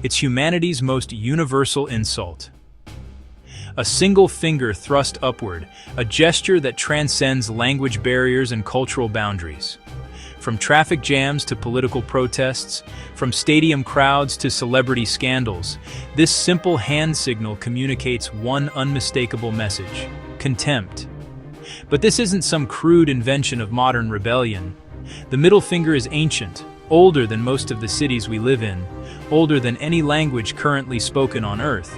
It's humanity's most universal insult. A single finger thrust upward, a gesture that transcends language barriers and cultural boundaries. From traffic jams to political protests, from stadium crowds to celebrity scandals, this simple hand signal communicates one unmistakable message: contempt. But this isn't some crude invention of modern rebellion. The middle finger is ancient, older than most of the cities we live in, older than any language currently spoken on Earth.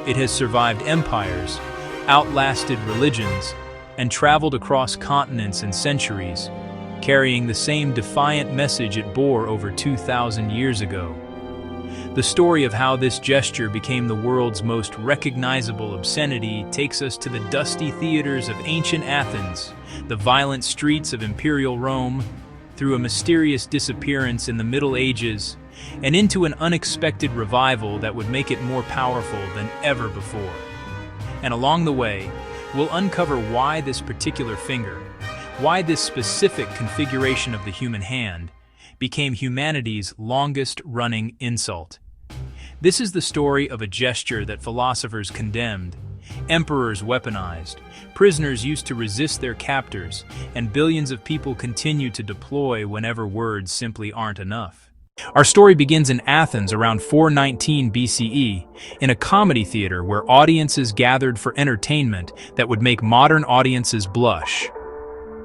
It has survived empires, outlasted religions, and traveled across continents and centuries, carrying the same defiant message it bore over 2,000 years ago. The story of how this gesture became the world's most recognizable obscenity takes us to the dusty theaters of ancient Athens, the violent streets of imperial Rome, through a mysterious disappearance in the Middle Ages, and into an unexpected revival that would make it more powerful than ever before. And along the way, we'll uncover why this particular finger, why this specific configuration of the human hand, became humanity's longest-running insult. This is the story of a gesture that philosophers condemned, emperors weaponized, prisoners used to resist their captors, and billions of people continue to deploy whenever words simply aren't enough. Our story begins in Athens around 419 BCE, in a comedy theater where audiences gathered for entertainment that would make modern audiences blush.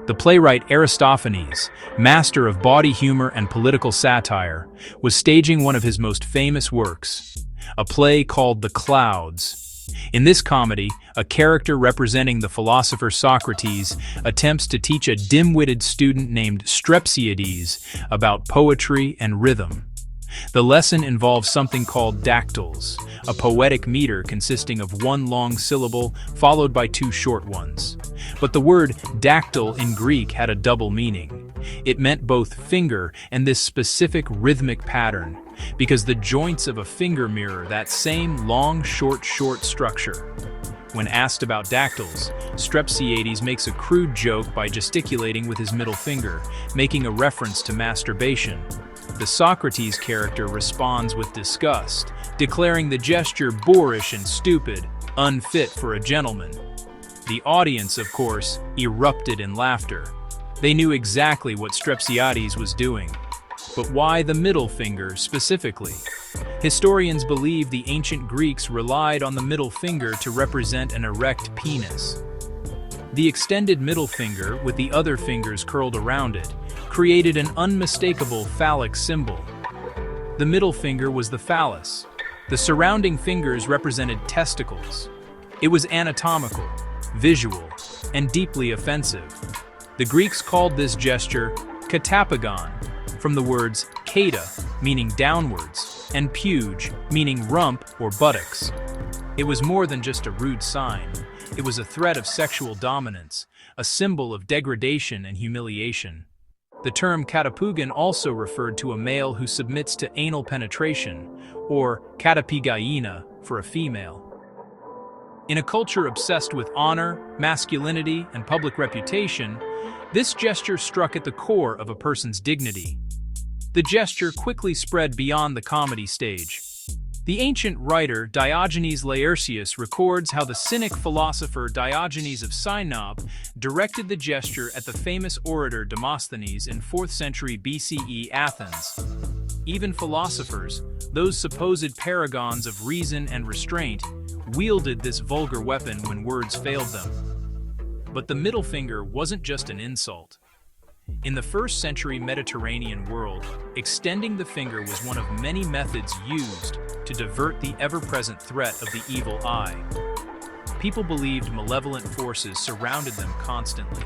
The playwright Aristophanes, master of bawdy humor and political satire, was staging one of his most famous works, a play called The Clouds. In this comedy, a character representing the philosopher Socrates attempts to teach a dim-witted student named Strepsiades about poetry and rhythm. The lesson involves something called dactyls, a poetic meter consisting of one long syllable followed by two short ones. But the word dactyl in Greek had a double meaning. It meant both finger and this specific rhythmic pattern, because the joints of a finger mirror that same long, short structure. When asked about dactyls, Strepsiades makes a crude joke by gesticulating with his middle finger, making a reference to masturbation. The Socrates character responds with disgust, declaring the gesture boorish and stupid, unfit for a gentleman. The audience, of course, erupted in laughter. They knew exactly what Strepsiades was doing. But why the middle finger specifically? Historians believe the ancient Greeks relied on the middle finger to represent an erect penis. The extended middle finger, with the other fingers curled around it, created an unmistakable phallic symbol. The middle finger was the phallus. The surrounding fingers represented testicles. It was anatomical, visual, and deeply offensive. The Greeks called this gesture katapagon, from the words kata, meaning downwards, and puge, meaning rump or buttocks. It was more than just a rude sign. It was a threat of sexual dominance, a symbol of degradation and humiliation. The term katapugan also referred to a male who submits to anal penetration, or katapigaina for a female. In a culture obsessed with honor, masculinity, and public reputation, this gesture struck at the core of a person's dignity. The gesture quickly spread beyond the comedy stage. The ancient writer Diogenes Laertius records how the Cynic philosopher Diogenes of Sinope directed the gesture at the famous orator Demosthenes in 4th century BCE Athens. Even philosophers, those supposed paragons of reason and restraint, wielded this vulgar weapon when words failed them. But the middle finger wasn't just an insult. In the 1st century Mediterranean world, extending the finger was one of many methods used to divert the ever-present threat of the evil eye. People believed malevolent forces surrounded them constantly.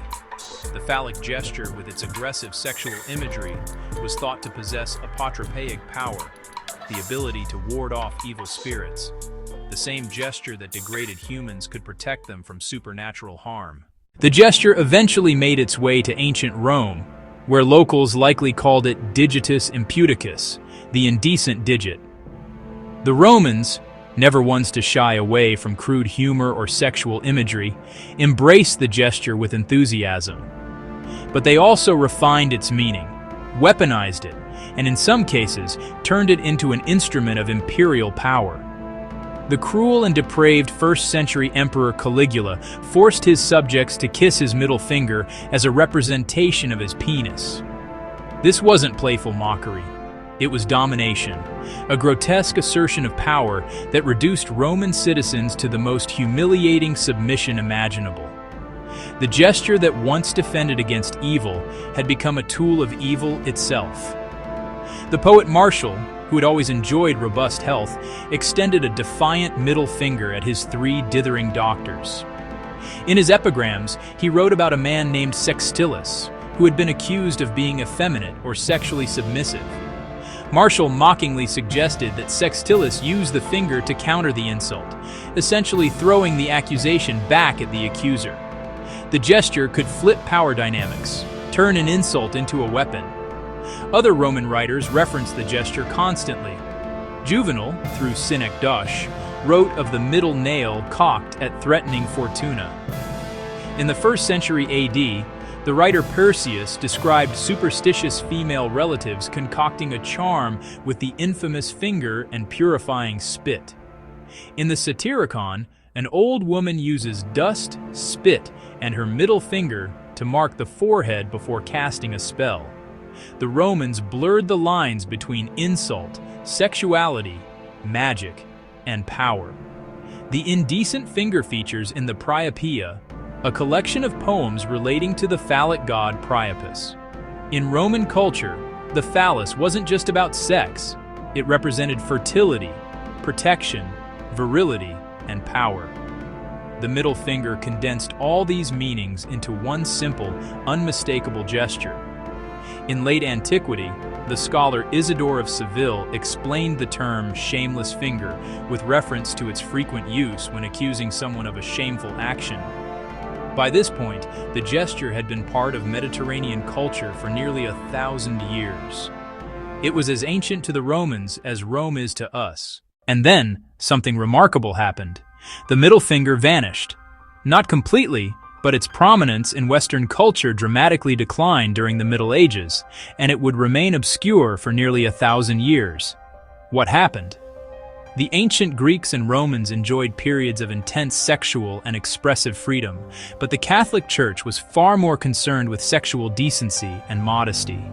The phallic gesture, with its aggressive sexual imagery, was thought to possess apotropaic power, the ability to ward off evil spirits. The same gesture that degraded humans could protect them from supernatural harm. The gesture eventually made its way to ancient Rome, where locals likely called it digitus impudicus, the indecent digit. The Romans, never ones to shy away from crude humor or sexual imagery, embraced the gesture with enthusiasm. But they also refined its meaning, weaponized it, and in some cases turned it into an instrument of imperial power. The cruel and depraved first-century Emperor Caligula forced his subjects to kiss his middle finger as a representation of his penis. This wasn't playful mockery. It was domination, a grotesque assertion of power that reduced Roman citizens to the most humiliating submission imaginable. The gesture that once defended against evil had become a tool of evil itself. The poet Martial, who had always enjoyed robust health, extended a defiant middle finger at his three dithering doctors. In his epigrams, he wrote about a man named Sextilis, who had been accused of being effeminate or sexually submissive. Martial mockingly suggested that Sextilis used the finger to counter the insult, essentially throwing the accusation back at the accuser. The gesture could flip power dynamics, turn an insult into a weapon. Other Roman writers referenced the gesture constantly. Juvenal, through Synecdoche, wrote of the middle nail cocked at threatening Fortuna. In the 1st century AD, the writer Persius described superstitious female relatives concocting a charm with the infamous finger and purifying spit. In the Satyricon, an old woman uses dust, spit, and her middle finger to mark the forehead before casting a spell. The Romans blurred the lines between insult, sexuality, magic, and power. The indecent finger features in the Priapia, a collection of poems relating to the phallic god Priapus. In Roman culture, the phallus wasn't just about sex. It represented fertility, protection, virility, and power. The middle finger condensed all these meanings into one simple, unmistakable gesture. In late antiquity, the scholar Isidore of Seville explained the term shameless finger with reference to its frequent use when accusing someone of a shameful action. By this point, the gesture had been part of Mediterranean culture for nearly 1,000 years. It was as ancient to the Romans as Rome is to us. And then, something remarkable happened. The middle finger vanished. Not completely, but its prominence in Western culture dramatically declined during the Middle Ages, and it would remain obscure for nearly 1,000 years. What happened? The ancient Greeks and Romans enjoyed periods of intense sexual and expressive freedom, but the Catholic Church was far more concerned with sexual decency and modesty.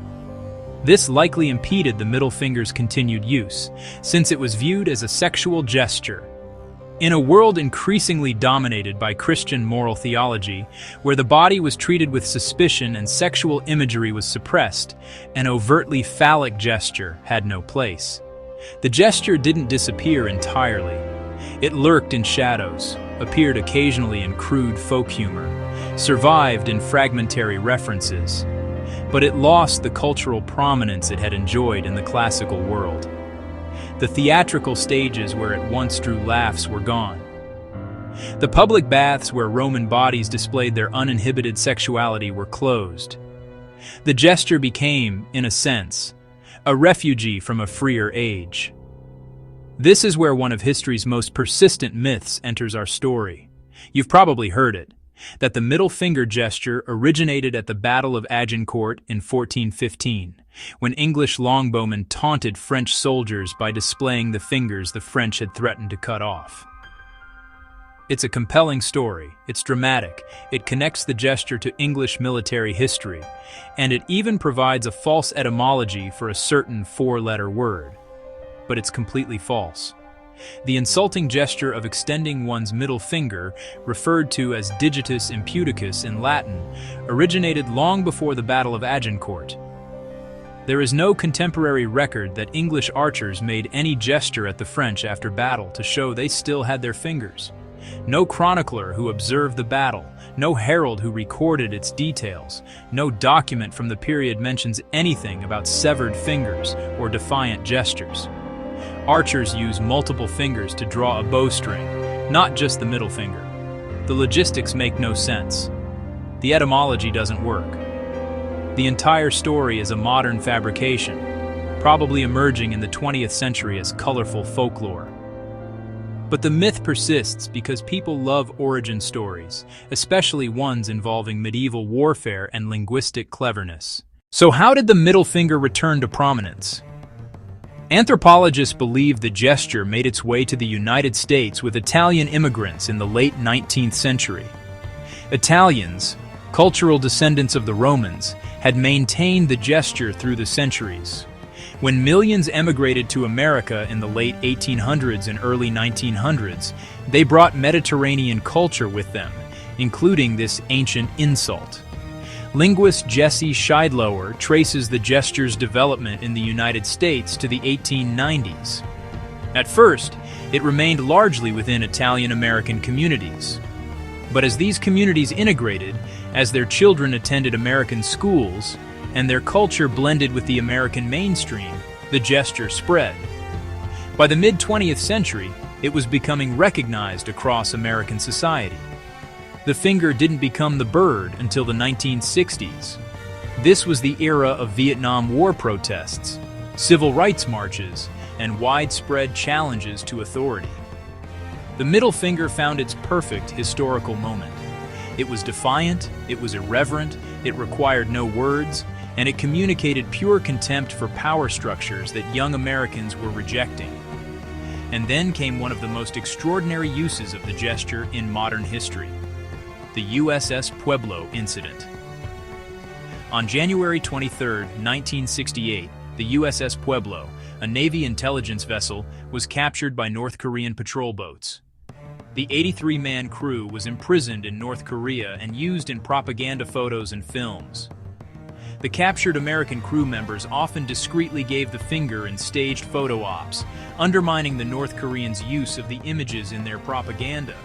This likely impeded the middle finger's continued use, since it was viewed as a sexual gesture. In a world increasingly dominated by Christian moral theology, where the body was treated with suspicion and sexual imagery was suppressed, an overtly phallic gesture had no place. The gesture didn't disappear entirely. It lurked in shadows, appeared occasionally in crude folk humor, survived in fragmentary references, but it lost the cultural prominence it had enjoyed in the classical world. The theatrical stages where it once drew laughs were gone. The public baths where Roman bodies displayed their uninhibited sexuality were closed. The gesture became, in a sense, a refugee from a freer age. This is where one of history's most persistent myths enters our story. You've probably heard it, that the middle finger gesture originated at the Battle of Agincourt in 1415, when English longbowmen taunted French soldiers by displaying the fingers the French had threatened to cut off. It's a compelling story, it's dramatic, it connects the gesture to English military history, and it even provides a false etymology for a certain four-letter word. But it's completely false. The insulting gesture of extending one's middle finger, referred to as digitus impudicus in Latin, originated long before the Battle of Agincourt. There is no contemporary record that English archers made any gesture at the French after battle to show they still had their fingers. No chronicler who observed the battle, no herald who recorded its details, no document from the period mentions anything about severed fingers or defiant gestures. Archers use multiple fingers to draw a bowstring, not just the middle finger. The logistics make no sense. The etymology doesn't work. The entire story is a modern fabrication, probably emerging in the 20th century as colorful folklore. But the myth persists because people love origin stories, especially ones involving medieval warfare and linguistic cleverness. So how did the middle finger return to prominence? Anthropologists believe the gesture made its way to the United States with Italian immigrants in the late 19th century. Italians, cultural descendants of the Romans, had maintained the gesture through the centuries. When millions emigrated to America in the late 1800s and early 1900s, they brought Mediterranean culture with them, including this ancient insult. Linguist Jesse Scheidlower traces the gesture's development in the United States to the 1890s. At first, it remained largely within Italian-American communities. But as these communities integrated, as their children attended American schools, and their culture blended with the American mainstream, the gesture spread. By the mid-20th century, it was becoming recognized across American society. The finger didn't become the bird until the 1960s. This was the era of Vietnam War protests, civil rights marches, and widespread challenges to authority. The middle finger found its perfect historical moment. It was defiant, it was irreverent, it required no words, and it communicated pure contempt for power structures that young Americans were rejecting. And then came one of the most extraordinary uses of the gesture in modern history: the USS Pueblo incident. On January 23, 1968, the USS Pueblo, a Navy intelligence vessel, was captured by North Korean patrol boats. The 83-man crew was imprisoned in North Korea and used in propaganda photos and films. The captured American crew members often discreetly gave the finger in staged photo ops, undermining the North Koreans' use of the images in their propaganda.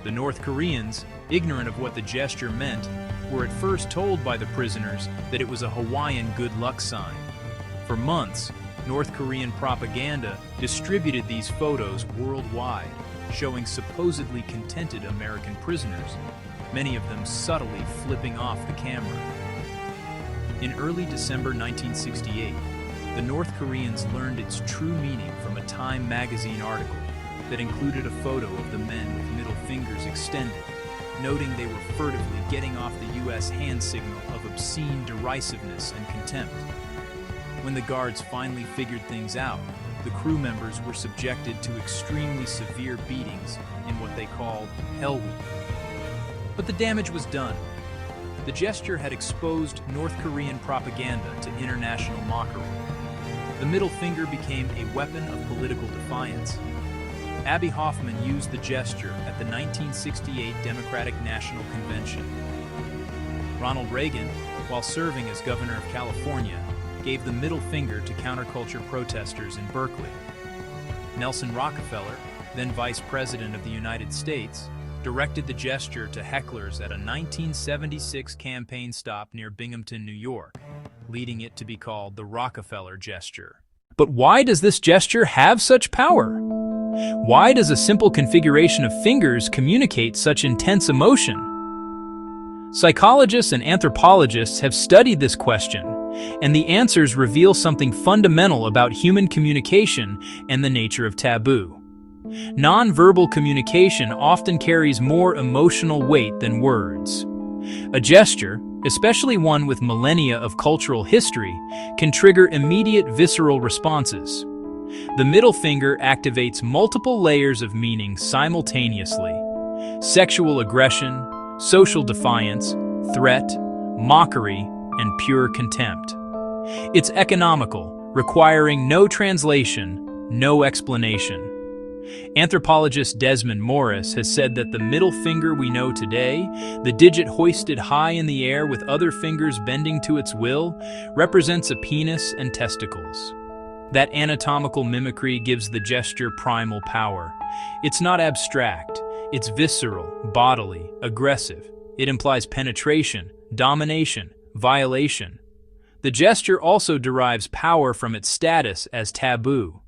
The North Koreans, ignorant of what the gesture meant, were at first told by the prisoners that it was a Hawaiian good luck sign. For months, North Korean propaganda distributed these photos worldwide, showing supposedly contented American prisoners, many of them subtly flipping off the camera. In early December 1968, the North Koreans learned its true meaning from a Time magazine article that included a photo of the men with middle fingers extended, noting they were furtively getting off the U.S. hand signal of obscene derisiveness and contempt. When the guards finally figured things out, the crew members were subjected to extremely severe beatings in what they called Hell Week. But the damage was done. The gesture had exposed North Korean propaganda to international mockery. The middle finger became a weapon of political defiance. Abby Hoffman used the gesture at the 1968 Democratic National Convention. Ronald Reagan, while serving as governor of California, gave the middle finger to counterculture protesters in Berkeley. Nelson Rockefeller, then Vice President of the United States, directed the gesture to hecklers at a 1976 campaign stop near Binghamton, New York, leading it to be called the Rockefeller gesture. But why does this gesture have such power? Why does a simple configuration of fingers communicate such intense emotion? Psychologists and anthropologists have studied this question, and the answers reveal something fundamental about human communication and the nature of taboo. Nonverbal communication often carries more emotional weight than words. A gesture, especially one with millennia of cultural history, can trigger immediate visceral responses. The middle finger activates multiple layers of meaning simultaneously: sexual aggression, social defiance, threat, mockery, and pure contempt. It's economical, requiring no translation, no explanation. Anthropologist Desmond Morris has said that the middle finger we know today, the digit hoisted high in the air with other fingers bending to its will, represents a penis and testicles. That anatomical mimicry gives the gesture primal power. It's not abstract, it's visceral, bodily, aggressive. It implies penetration, domination, violation. The gesture also derives power from its status as taboo.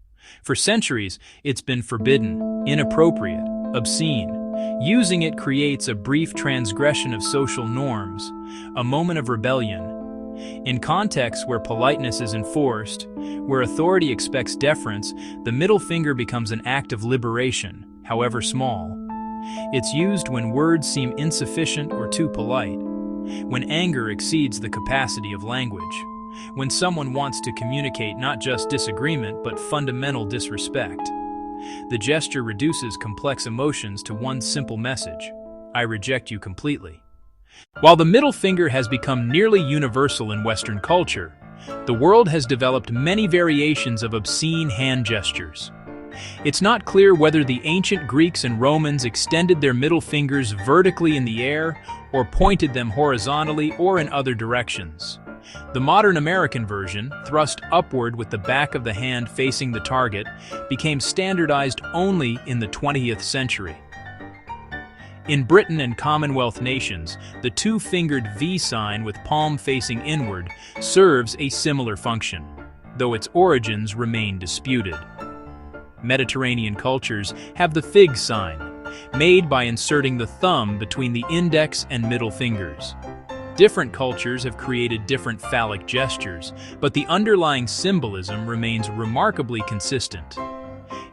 For centuries, it's been forbidden, inappropriate, obscene. Using it creates a brief transgression of social norms, a moment of rebellion. In contexts where politeness is enforced, where authority expects deference, the middle finger becomes an act of liberation, however small. It's used when words seem insufficient or too polite. when anger exceeds the capacity of language, when someone wants to communicate not just disagreement but fundamental disrespect. The gesture reduces complex emotions to one simple message: I reject you completely. While the middle finger has become nearly universal in Western culture, the world has developed many variations of obscene hand gestures. It's not clear whether the ancient Greeks and Romans extended their middle fingers vertically in the air or pointed them horizontally or in other directions. The modern American version, thrust upward with the back of the hand facing the target, became standardized only in the 20th century. In Britain and Commonwealth nations, the two-fingered V sign with palm facing inward serves a similar function, though its origins remain disputed. Mediterranean cultures have the fig sign, made by inserting the thumb between the index and middle fingers. Different cultures have created different phallic gestures, but the underlying symbolism remains remarkably consistent.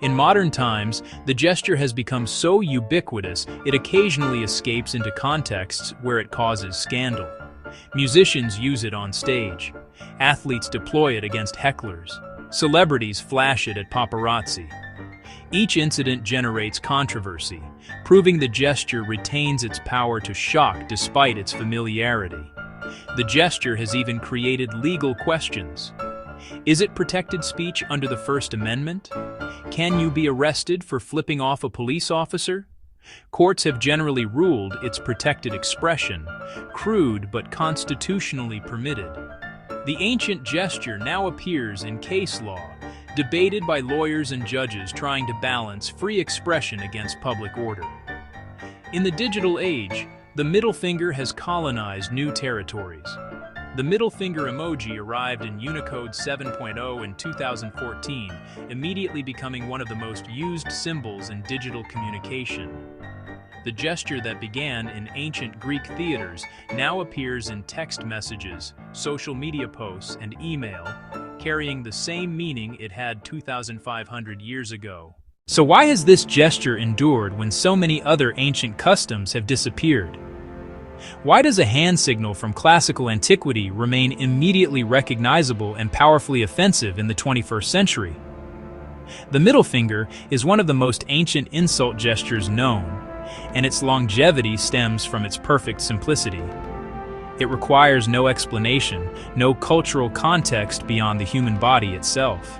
In modern times, the gesture has become so ubiquitous it occasionally escapes into contexts where it causes scandal. Musicians use it on stage. Athletes deploy it against hecklers. Celebrities flash it at paparazzi. Each incident generates controversy, proving the gesture retains its power to shock despite its familiarity. The gesture has even created legal questions. Is it protected speech under the First Amendment? Can you be arrested for flipping off a police officer? Courts have generally ruled it's protected expression, crude but constitutionally permitted. The ancient gesture now appears in case law, debated by lawyers and judges trying to balance free expression against public order. In the digital age, the middle finger has colonized new territories. The middle finger emoji arrived in Unicode 7.0 in 2014, immediately becoming one of the most used symbols in digital communication. The gesture that began in ancient Greek theaters now appears in text messages, social media posts, and email, carrying the same meaning it had 2,500 years ago. So why has this gesture endured when so many other ancient customs have disappeared? Why does a hand signal from classical antiquity remain immediately recognizable and powerfully offensive in the 21st century? The middle finger is one of the most ancient insult gestures known, and its longevity stems from its perfect simplicity. It requires no explanation, no cultural context beyond the human body itself.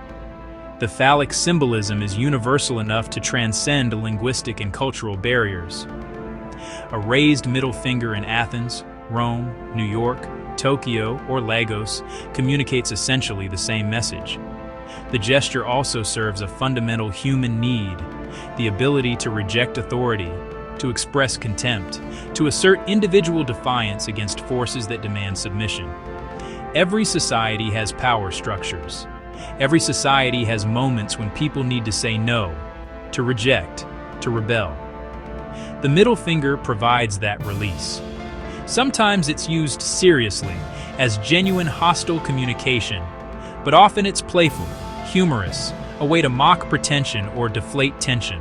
The phallic symbolism is universal enough to transcend linguistic and cultural barriers. A raised middle finger in Athens, Rome, New York, Tokyo, or Lagos communicates essentially the same message. The gesture also serves a fundamental human need, the ability to reject authority, to express contempt, to assert individual defiance against forces that demand submission. Every society has power structures. Every society has moments when people need to say no, to reject, to rebel. The middle finger provides that release. Sometimes it's used seriously, as genuine hostile communication, but often it's playful, humorous, a way to mock pretension or deflate tension.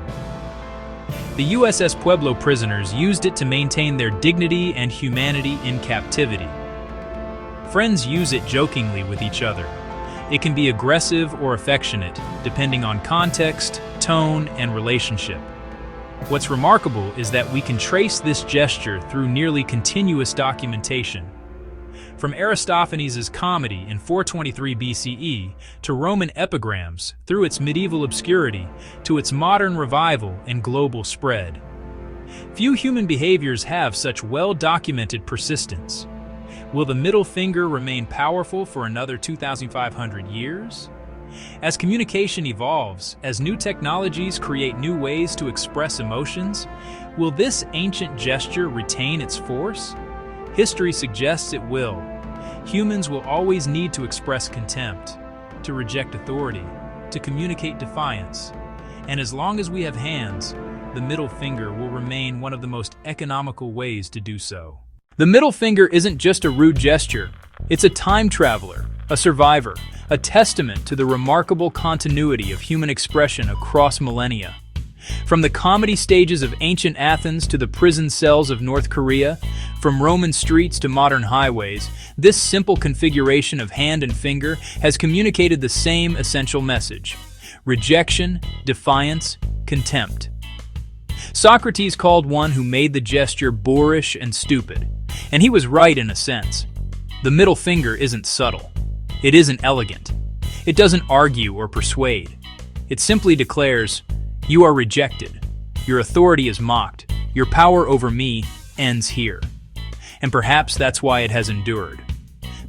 The USS Pueblo prisoners used it to maintain their dignity and humanity in captivity. Friends use it jokingly with each other. It can be aggressive or affectionate, depending on context, tone, and relationship. What's remarkable is that we can trace this gesture through nearly continuous documentation. From Aristophanes' comedy in 423 BCE to Roman epigrams, through its medieval obscurity to its modern revival and global spread. Few human behaviors have such well-documented persistence. Will the middle finger remain powerful for another 2,500 years? As communication evolves, as new technologies create new ways to express emotions, will this ancient gesture retain its force? History suggests it will. Humans will always need to express contempt, to reject authority, to communicate defiance. And as long as we have hands, the middle finger will remain one of the most economical ways to do so. The middle finger isn't just a rude gesture. It's a time traveler, a survivor, a testament to the remarkable continuity of human expression across millennia. From the comedy stages of ancient Athens to the prison cells of North Korea, From Roman streets to modern highways, this simple configuration of hand and finger has communicated the same essential message: rejection, defiance, contempt. Socrates called one who made the gesture boorish and stupid, and he was right in a sense. The middle finger isn't subtle. It isn't elegant. It doesn't argue or persuade. It simply declares, "You are rejected. Your authority is mocked. Your power over me ends here." And perhaps that's why it has endured.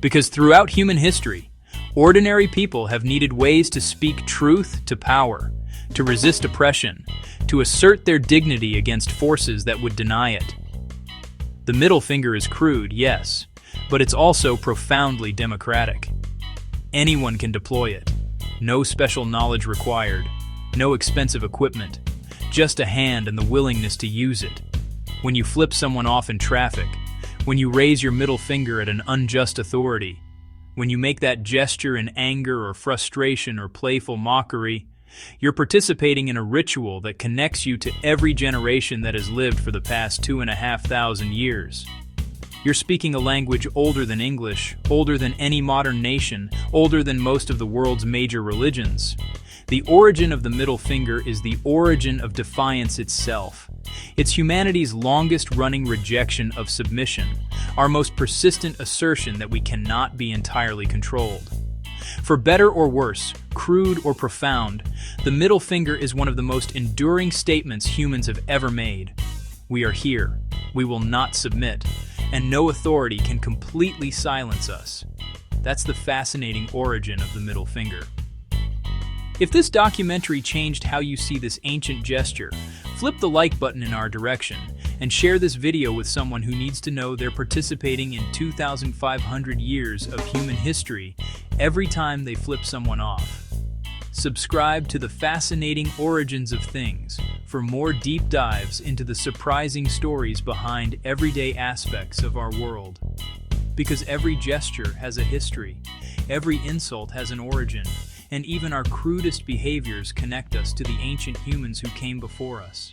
Because throughout human history, ordinary people have needed ways to speak truth to power, to resist oppression, to assert their dignity against forces that would deny it. The middle finger is crude, yes, but it's also profoundly democratic. Anyone can deploy it. No special knowledge required, no expensive equipment, just a hand and the willingness to use it. When you flip someone off in traffic, when you raise your middle finger at an unjust authority, when you make that gesture in anger or frustration or playful mockery, you're participating in a ritual that connects you to every generation that has lived for the past 2,500 years. You're speaking a language older than English, older than any modern nation, older than most of the world's major religions. The origin of the middle finger is the origin of defiance itself. It's humanity's longest-running rejection of submission, our most persistent assertion that we cannot be entirely controlled. For better or worse, crude or profound, the middle finger is one of the most enduring statements humans have ever made. We are here, we will not submit, and no authority can completely silence us. That's the fascinating origin of the middle finger. If this documentary changed how you see this ancient gesture, flip the like button in our direction and share this video with someone who needs to know they're participating in 2,500 years of human history every time they flip someone off. Subscribe to the Fascinating Origins of Things for more deep dives into the surprising stories behind everyday aspects of our world. Because every gesture has a history, every insult has an origin, and even our crudest behaviors connect us to the ancient humans who came before us.